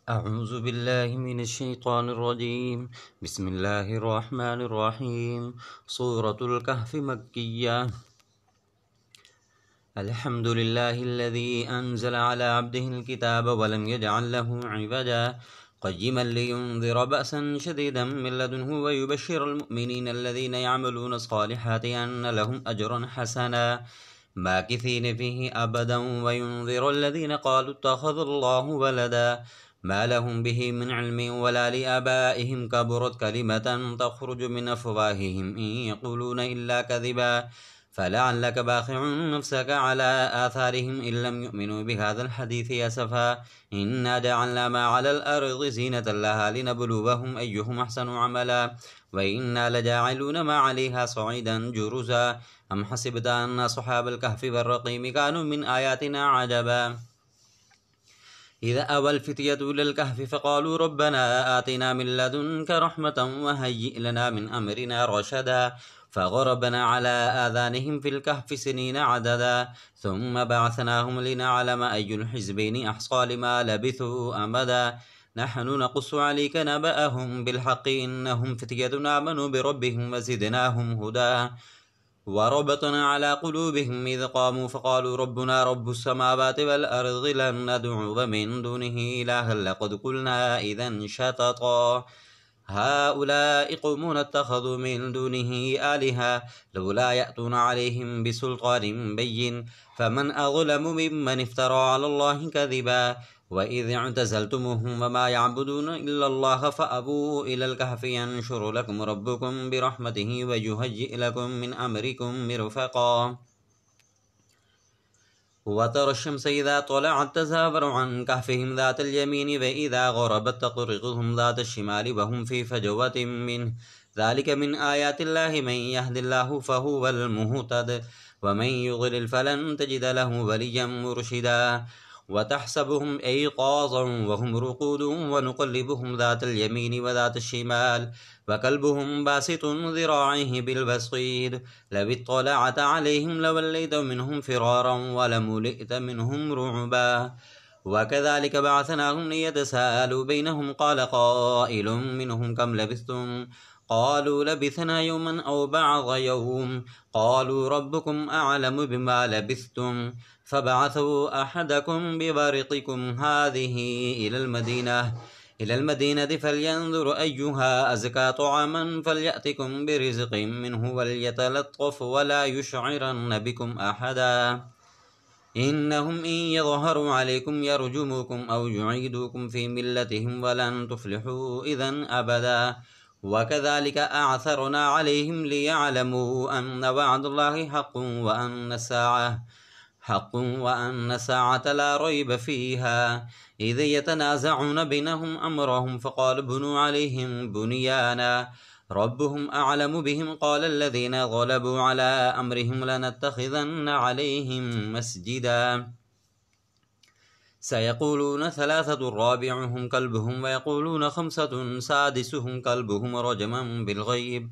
أعوذ بالله من الشيطان الرجيم. بسم الله الرحمن الرحيم. سورة الكهف مكية. الحمد لله الذي أنزل على عبده الكتاب ولم يجعل له عوجا قيما لينذر بأسا شديدا من لدنه ويبشر المؤمنين الذين يعملون الصالحات أن لهم أجرا حسنا ماكثين فيه أبدا وينذر الذين قالوا اتخذ الله ولدا ما لهم به من علم ولا لآبائهم كبرت كلمة تخرج من أفواههم إن يقولون إلا كذبا فلعلك باخع نفسك على آثارهم إن لم يؤمنوا بهذا الحديث أسفا إنا جعلنا ما على الأرض زينة لها لنبلوهم أيهم أحسن عملا وإنا لجاعلون ما عليها صعيدا جرزا أم حسبت أن أصحاب الكهف والرقيم كانوا من آياتنا عجبا إذا أوى الفتية إلى الكهف فقالوا ربنا آتنا من لدنك رحمة وهيئ لنا من أمرنا رشدا فضربنا على آذانهم في الكهف سنين عددا ثم بعثناهم لنعلم أي الحزبين أحصى لما لبثوا أمدا نحن نقص عليك نبأهم بالحق إنهم فتية آمنوا بربهم وزدناهم هدى وربطنا على قلوبهم إذ قاموا فقالوا ربنا رب السماوات والأرض لن ندعو من دونه إلها لقد قلنا إذا شططا هؤلاء قوم اتخذوا من دونه آلهة لولا يأتون عليهم بسلطان بين فمن أظلم ممن افترى على الله كذبا وإذ اعتزلتموهم وما يعبدون إلا الله فأبوا إلى الكهف ينشر لكم ربكم برحمته ويهيئ لكم من أمركم مرفقا وترى الشمس إذا طلعت تزاور عن كهفهم ذات اليمين وإذا غربت تقرضهم ذات الشمال وهم في فجوة منه ذلك من آيات الله من يهد الله فهو المهتد ومن يضلل فلن تجد له وليا مرشدا وتحسبهم أيقاظا وهم رقود ونقلبهم ذات اليمين وذات الشمال وكلبهم باسط ذراعيه بالبصير لو اطلعت عليهم لوليت منهم فرارا ولملئت منهم رعبا وكذلك بعثناهم ليتساءلوا بينهم قال قائل منهم كم لبثتم قالوا لبثنا يوما أو بعض يوم قالوا ربكم أعلم بما لبثتم فبعثوا أحدكم ببرقكم هذه إلى المدينة فلينظر أيها أزكى طعاما فليأتكم برزق منه وليتلطف ولا يشعرن بكم أحدا إنهم إن يظهروا عليكم يرجموكم أو يعيدوكم في ملتهم ولن تفلحوا إذا أبدا وكذلك أعثرنا عليهم ليعلموا أن وعد الله حق وأن الساعة لا ريب فيها إذ يتنازعون بينهم أمرهم فقال بنوا عليهم بنيانا ربهم أعلم بهم قال الذين غلبوا على أمرهم لنتخذن عليهم مسجدا سيقولون ثلاثة رابعهم كلبهم ويقولون خمسة سادسهم كلبهم رجما بالغيب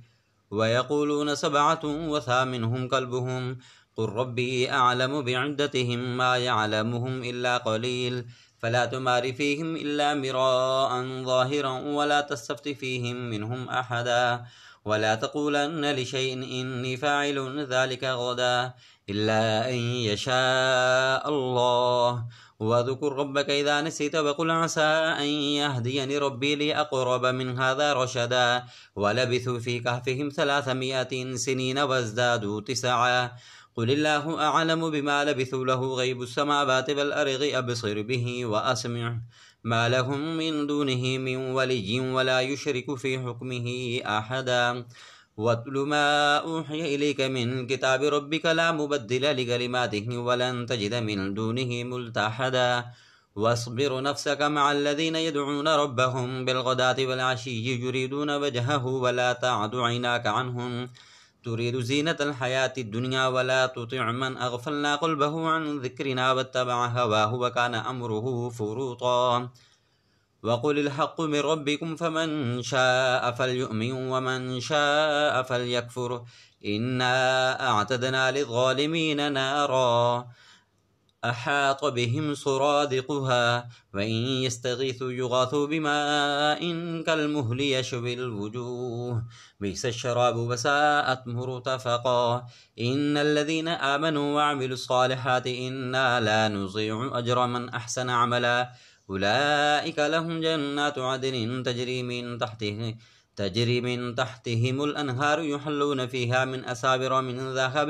ويقولون سبعة وثامنهم كلبهم قل ربي أعلم بعدتهم ما يعلمهم إلا قليل فلا تمار فيهم إلا مراء ظاهرا ولا تستفت فيهم منهم أحدا ولا تقولن لشيء إني فاعل ذلك غدا إلا أن يشاء الله واذكر ربك إذا نسيت وقل عسى أن يهديني ربي لأقرب من هذا رشدا ولبثوا في كهفهم 300 سنين وازدادوا 9 قل الله أعلم بما لبثوا له غيب السماوات والأرض أبصر به وأسمع ما لهم من دونه من ولي ولا يشرك في حكمه أحدا واتل ما أوحي إليك من كتاب ربك لا مبدل لكلماته ولن تجد من دونه ملتحدا واصبر نفسك مع الذين يدعون ربهم بالغداة والعشي يريدون وجهه ولا تعد عيناك عنهم تريد زينة الحياة الدنيا ولا تطع من أغفلنا قلبه عن ذكرنا واتبع هواه وكان أمره فرطا وقل الحق من ربكم فمن شاء فليؤمن ومن شاء فليكفر إنا أعتدنا للظالمين نارا أحاط بهم سرادقها وإن يستغيثوا يغاثوا بماء كالمهل يشوي الوجوه بئس الشراب وساءت مرتفقا إن الذين آمنوا وعملوا الصالحات إنا لا نضيع أجر من أحسن عملا أولئك لهم جنات عدن تجري من تحتهم الأنهار يحلون فيها من أساور من ذهب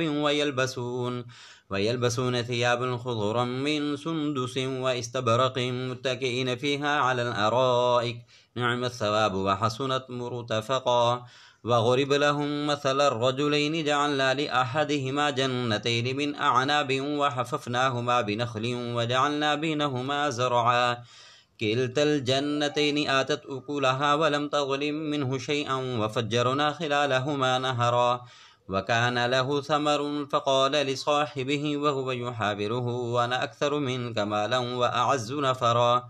ويلبسون ثيابا خضرا من سندس واستبرق متكئين فيها على الأرائك نعم الثواب وحسنت مرتفقا وضرب لهم مثل الرجلين جعلنا لأحدهما جنتين من أعناب وحففناهما بنخل وجعلنا بينهما زرعا كلتا الجنتين آتت أكلها ولم تظلم منه شيئا وفجرنا خلالهما نهرا وكان له ثمر فقال لصاحبه وهو يحاوره أنا أكثر منك مالا وأعز نفرا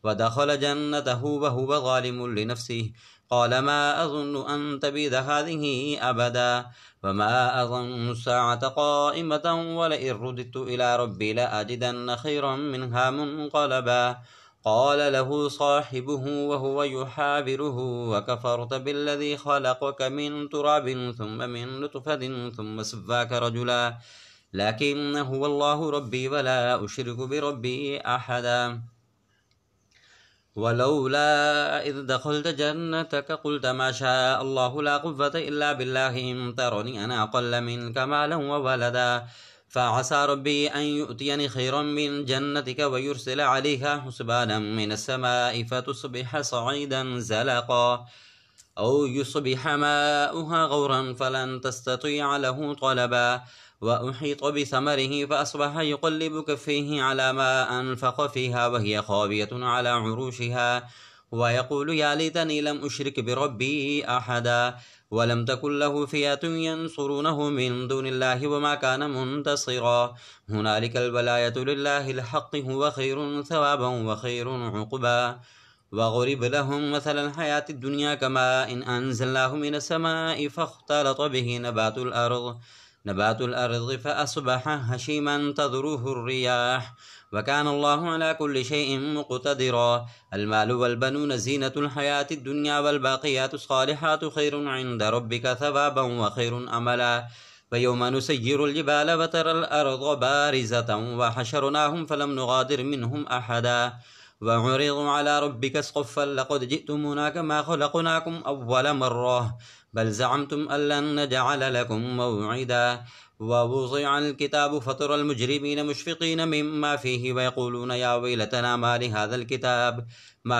ودخل جنته وهو ظالم لنفسه قال ما أظن أن تبيد هذه أبدا وما أظن الساعة قائمة ولئن رددت إلى ربي لأجدن خيرا منها منقلبا قال له صاحبه وهو يحاوره وكفرت بالذي خلقك من تراب ثم من نطفة ثم سواك رجلا لكن هو الله ربي ولا أشرك بربي أحدا ولولا إذ دخلت جنتك قلت ما شاء الله لا قوة إلا بالله إن ترني أنا أقل منك مالا وولدا فعسى ربي أن يؤتيني خيرا من جنتك ويرسل عليها حسبانا من السماء فتصبح صعيدا زلقا أو يصبح ماؤها غورا فلن تستطيع له طلبا وأحيط بثمره فأصبح يقلب كفيه على ما أنفق فيها وهي خاوية على عروشها ويقول يا ليتني لم أشرك بربي أحدا ولم تكن له فئة ينصرونه من دون الله وما كان منتصرا هنالك الولاية لله الحق هو خير ثوابا وخير عقبا وضرب لهم مثل الحياة الدنيا كماء إن أنزلناه من السماء فاختلط به نبات الأرض فأصبح هشيما تذروه الرياح وكان الله على كل شيء مقتدرا المال والبنون زينة الحياة الدنيا والباقيات الصالحات خير عند ربك ثوابا وخير أملا ويوم نسير الجبال وترى الأرض بارزة وحشرناهم فلم نغادر منهم أحدا وعرضوا على ربك صفا لقد جئتمونا كما خلقناكم أول مرة بل زعمتم أن لن نجعل لكم موعدا ووضع الكتاب فترى المجرمين مشفقين مما فيه ويقولون يا ويلتنا ما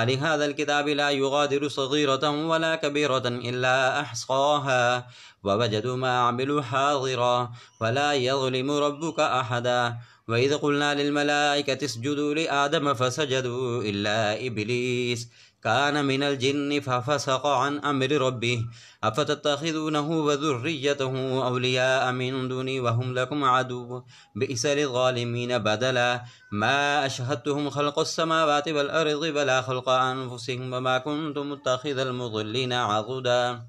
لهذا الكتاب لا يغادر صغيرة ولا كبيرة إلا أحصاها ووجدوا ما عملوا حاضرا ولا يظلم ربك أحدا وإذ قلنا للملائكة اسجدوا لآدم فسجدوا إلا إبليس كان من الجن ففسق عن أمر ربه أفتتخذونه وذريته أولياء من دوني وهم لكم عدو بئس للظالمين بدلا ما أشهدتهم خلق السماوات والأرض ولا خلق أنفسهم وما كنت متخذ المضلين عضدا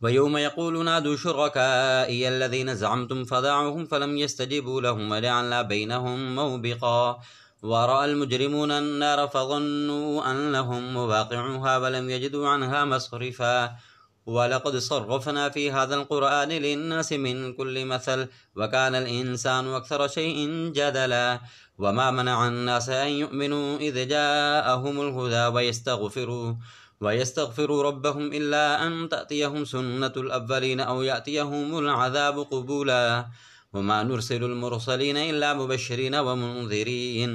ويوم يقول نادوا شركائي الذين زعمتم فدعوهم فلم يستجيبوا لهم وجعلنا بينهم موبقا ورأى المجرمون النار فظنوا أنهم مواقعوها ولم يجدوا عنها مصرفا ولقد صرفنا في هذا القرآن للناس من كل مثل وكان الإنسان أكثر شيء جدلا وما منع الناس أن يؤمنوا إذ جاءهم الهدى ويستغفروا ربهم إلا أن تأتيهم سنة الأولين أو يأتيهم العذاب قبولا وما نرسل المرسلين إلا مبشرين ومنذرين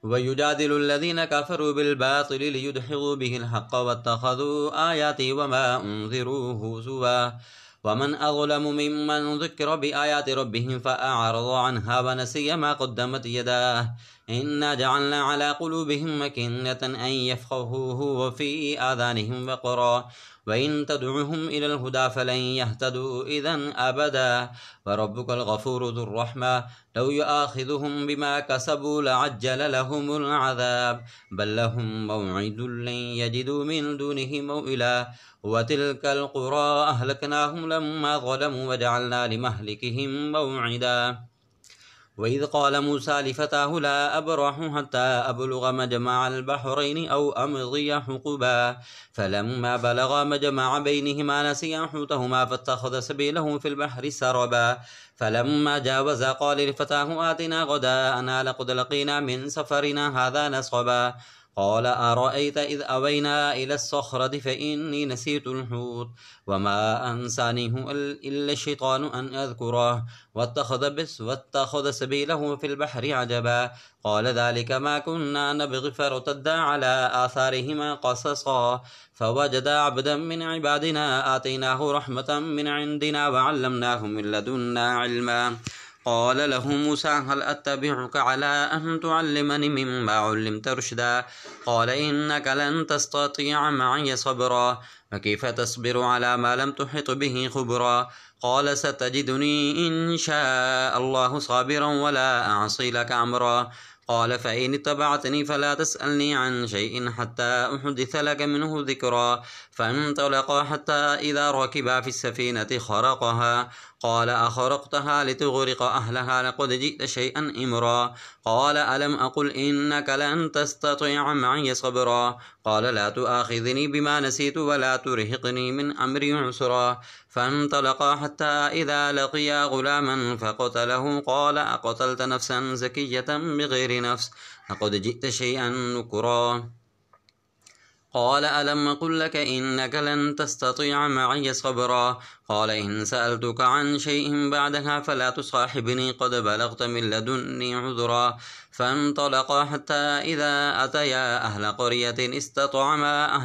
ويجادل الذين كفروا بالباطل ليدحضوا به الحق واتخذوا آياتي وما أنذروا هزوا ومن أظلم ممن ذكر بآيات ربهم فأعرض عنها ونسي ما قدمت يداه إنا جعلنا على قلوبهم أكنة أن يفقهوه وفي آذانهم وقرا وإن تدعهم إلى الهدى فلن يهتدوا إذا أبدا وربك الغفور ذو الرحمة لو يؤاخذهم بما كسبوا لعجل لهم العذاب بل لهم موعد لن يجدوا من دونه موئلا وتلك القرى أهلكناهم لما ظلموا وجعلنا لمهلكهم موعدا وإذ قال موسى لفتاه لا أبرح حتى أبلغ مجمع البحرين أو أمضي حقبا فلما بلغا مجمع بينهما نسيا حوتهما فاتخذ سبيله في البحر سربا فلما جاوزا قال لفتاه آتنا غداءنا لقد لقينا من سفرنا هذا نصبا قال أرأيت إذ أوينا إلى الصخرة فإني نسيت الحوت وما أنسانيه إلا الشيطان أن أذكره واتخذ سبيله في البحر عجبا قال ذلك ما كنا نبغي فارتدا على آثارهما قصصا فوجدا عبدا من عبادنا آتيناه رحمة من عندنا وعلمناه من لدنا علما قال له موسى هل أتبعك على أن تعلمني مما علمت رشدا قال إنك لن تستطيع معي صبرا فكيف تصبر على ما لم تحط به خبرا قال ستجدني إن شاء الله صابرا ولا أعصي لك أمرا قال فإن اتبعتني فلا تسألني عن شيء حتى أحدث لك منه ذكرا فانطلقا حتى إذا ركبا في السفينة خرقها قال أخرقتها لتغرق أهلها لقد جئت شيئا إمرا قال ألم أقل إنك لن تستطيع معي صبرا قال لا تؤاخذني بما نسيت ولا ترهقني من أمري عسرا فانطلقا حتى إذا لقيا غلاما فقتله قال أقتلت نفسا زكية بغير نفس لقد جئت شيئا نكرا قال ألم أقل لك إنك لن تستطيع معي صبرا قال إن سألتك عن شيء بعدها فلا تصاحبني قد بلغت من لدني عذرا فانطلقا حتى إذا أتيا أهل قرية استطعما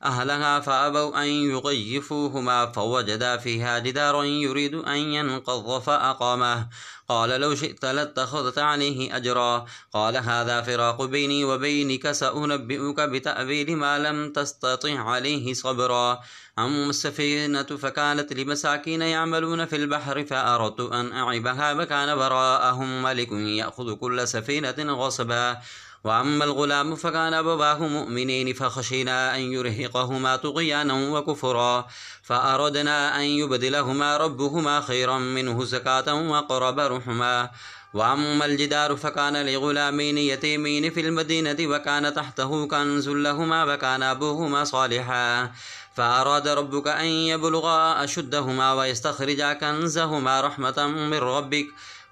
أهلها فأبوا أن يضيفوهما فوجدا فيها جدارا يريد أن ينقض فأقامه قال لو شئت لاتخذت عليه أجرا قال هذا فراق بيني وبينك سأنبئك بتأويل ما لم تستطع عليه صبرا أما السفينة فكانت لمساكين يعملون في البحر فأردت أن أعيبها وكان وراءهم ملك يأخذ كل سفينة غصبا وأما الغلام فكان أبواه مؤمنين فخشينا أن يرهقهما طغيانا وكفرا فأردنا أن يبدلهما ربهما خيرا منه زكاة وأقرب رحما وأما الجدار فكان لغلامين يتيمين في المدينة وكان تحته كنز لهما وكان أبوهما صالحا فأراد ربك أن يبلغا أشدهما ويستخرجا كنزهما رحمة من ربك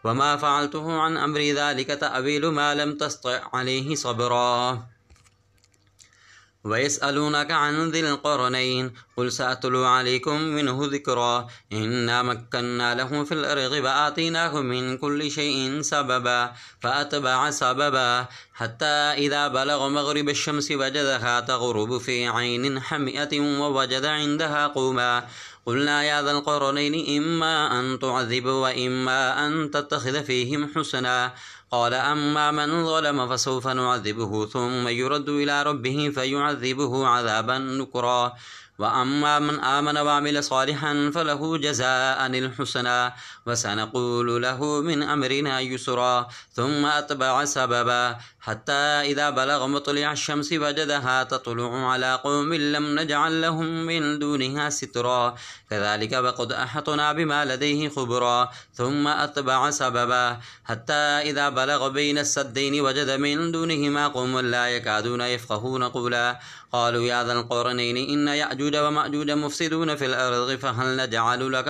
وما فعلته عن أمري ذلك تأويل ما لم تستطع عليه صبرا ويسألونك عن ذي القرنين قل سأتلو عليكم منه ذكرا إنا مكنا له في الأرض وآتيناه من كل شيء سببا فأتبع سببا حتى إذا بلغ مغرب الشمس وجدها تغرب في عين حمئة ووجد عندها قوما قلنا يا ذا القرنين إما أن تعذب وإما أن تتخذ فيهم حسنا قال أما من ظلم فسوف نعذبه ثم يرد إلى ربه فيعذبه عذابا نكرا وأما من آمن وعمل صالحا فله جزاء الحسنى وسنقول له من أمرنا يسرا ثم أتبع سببا حتى إذا بلغ مطلع الشمس وجدها تطلع على قوم لم نجعل لهم من دونها سترا كذلك وقد أحطنا بما لديه خبرا ثم أتبع سببا حتى إذا بلغ بين السدين وجد من دونهما قوم لا يكادون يفقهون قولا قالوا يا ذا القرنين إن يأجوج ومأجوج مفسدون في الأرض فهل نجعل لك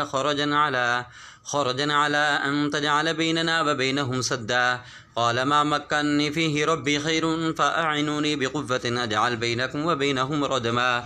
خرجا على أن تجعل بيننا وبينهم سدا قال ما مكنني فيه ربي خير فأعنوني بقوة أجعل بينكم وبينهم ردما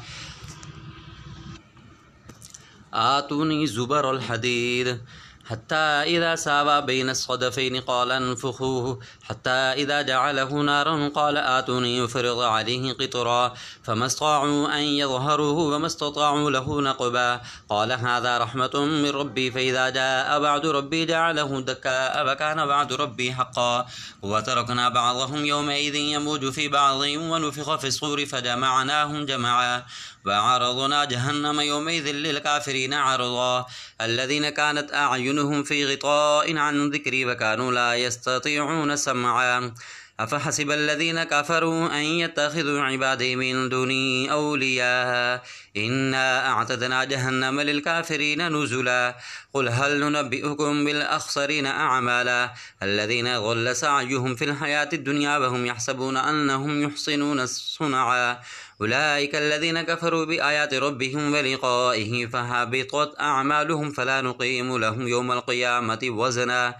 آتوني زبر الحديد حتى إذا ساوى بين الصدفين قال انفخوه حتى إذا جعله نارا قال آتوني يفرغ عليه قطرا فما استطاعوا أن يظهروه وما استطاعوا له نقبا قال هذا رحمة من ربي فإذا جاء بعد ربي جعله دكاء وكان بعد ربي حقا وتركنا بعضهم يومئذ يموج في بعض ونفخ في الصور فجمعناهم جمعا وعرضنا جهنم يومئذ للكافرين عرضا الذين كانت أعينهم في غطاء عن ذكري وكانوا لا يستطيعون سمعا أفحسب الذين كفروا أن يتخذوا عبادي من دوني أولياء إنا أعتدنا جهنم للكافرين نزلا قل هل ننبئكم بالأخسرين أعمالا الذين ضل سعيهم في الحياة الدنيا وهم يحسبون أنهم يحسنون صنعا أولئك الذين كفروا بآيات ربهم ولقائه فهبطت أعمالهم فلا نقيم لهم يوم القيامة وزنا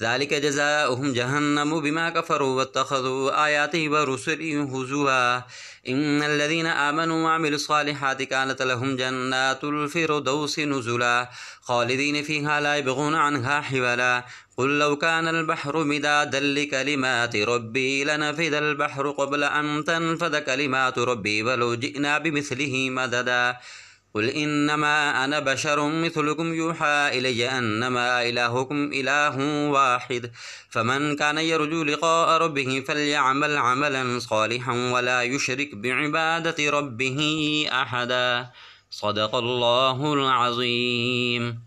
ذلك جزاؤهم جهنم بما كفروا واتخذوا آياتي ورسلي هزوا إن الذين آمنوا وعملوا الصالحات كانت لهم جنات الفردوس نزلا خالدين فيها لا يبغون عنها حولا قل لو كان البحر مدادا لكلمات ربي لنفد البحر قبل أن تنفد كلمات ربي ولو جئنا بمثله مددا قل إنما أنا بشر مثلكم يوحى إلي أنما إلهكم إله واحد فمن كان يرجو لقاء ربه فليعمل عملا صالحا ولا يشرك بعبادة ربه أحدا صدق الله العظيم.